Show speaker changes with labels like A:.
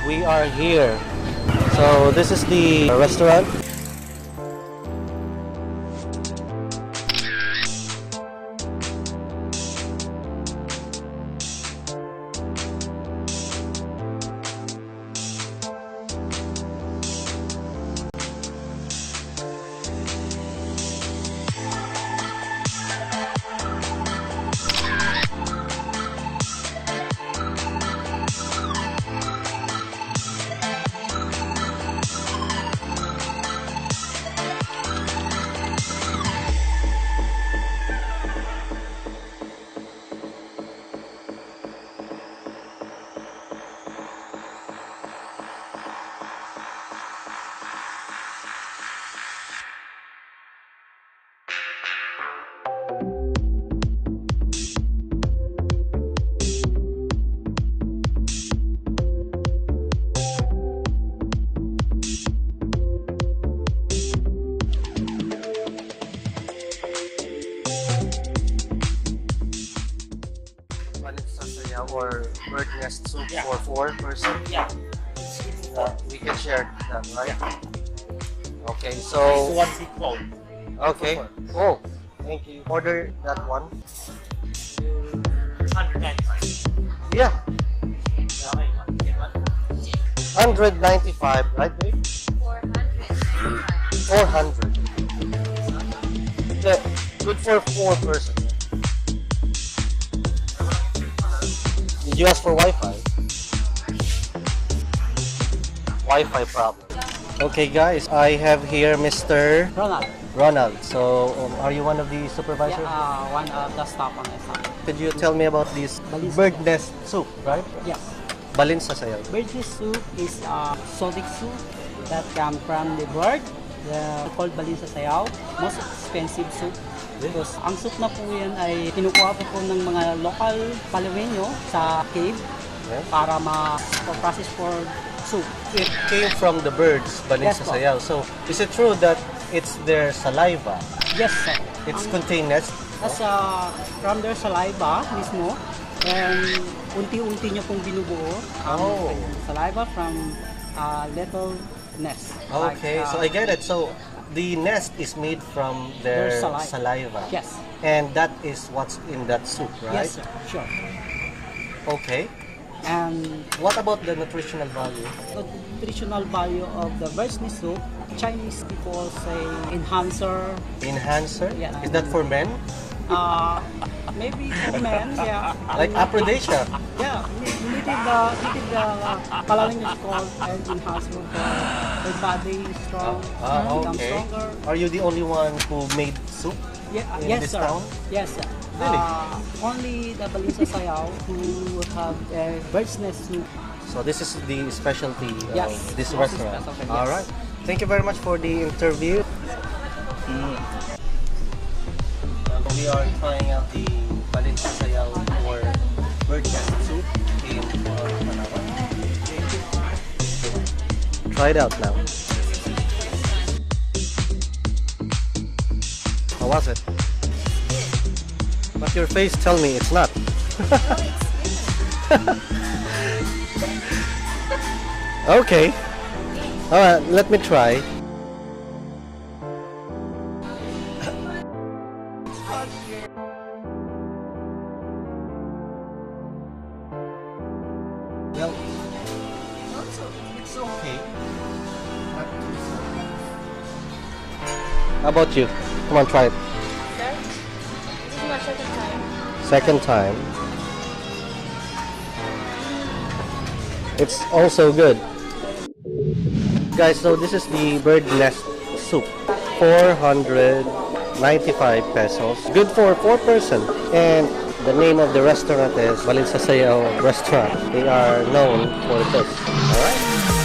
A: we are here. So this is the restaurant. Balinsasayaw or bird nest soup for 4 person.
B: Yeah.
A: We can share that, right? Okay, so
B: One big bowl.
A: okay. Oh, thank you. Order that one.
B: 195.
A: Yeah,
B: Okay, get one.
A: 195, right, babe? 400. Yeah, good for 4 person. Did you ask for Wi-Fi? Wi-Fi problem. Okay, guys, I have here Mr. Ronald. So, are you one of the supervisors?
C: Yeah, one of the staff on the staff.
A: Could you tell me about this bird nest soup, right?
C: Yes.
A: Balinsasayaw.
C: Bird nest soup is a exotic soup that comes from the bird. Called Balinsasayaw. Most expensive soup. Because ang soup na po yan ay kinukuha po ng mga local Palawenyo sa cave para ma-process for soup.
A: It came from the birds, Balinsasayaw. So, is it true that it's their saliva?
C: Yes, sir.
A: It's contained nest?
C: As from their saliva mismo, and unti-unti nyo pong binubuo ang saliva from little nest.
A: Okay, so I get it. So, the nest is made from their saliva.
C: Yes.
A: And that is what's in that soup, right?
C: Yes, sir. Sure.
A: Okay.
C: And
A: What about the nutritional value?
C: the nutritional value of the bird's nest soup, Chinese people say enhancer.
A: Enhancer?
C: Yeah.
A: Is that for men?
C: Maybe for men, yeah.
A: Like aphrodisia?
C: Yeah, needed the Palawan is called an enhancer for the body strong, become
A: Okay.
C: stronger.
A: Are you the only one who made soup?
C: Yeah,
A: In
C: yes,
A: this
C: sir.
A: town?
C: Yes, sir.
A: Really?
C: Only the Balinsasayaw who have a bird's nest soup.
A: So this is the specialty of
C: Yes,
A: this
C: this is
A: restaurant.
C: specialty, yes.
A: All right. Thank you very much for the interview. We are trying out the Balinsasayaw or bird nest soup in Palawan. Try it out now. How was it? But your face tell me it's not. Okay. Alright, let me try. Well, it's okay. How about you? Come on, try it.
D: Sir, this is my second time.
A: Second time. It's also good. Guys, so this is the bird nest soup. 495 pesos. Good for 4 person. And the name of the restaurant is Balinsasayaw Restaurant. They are known for this. Alright?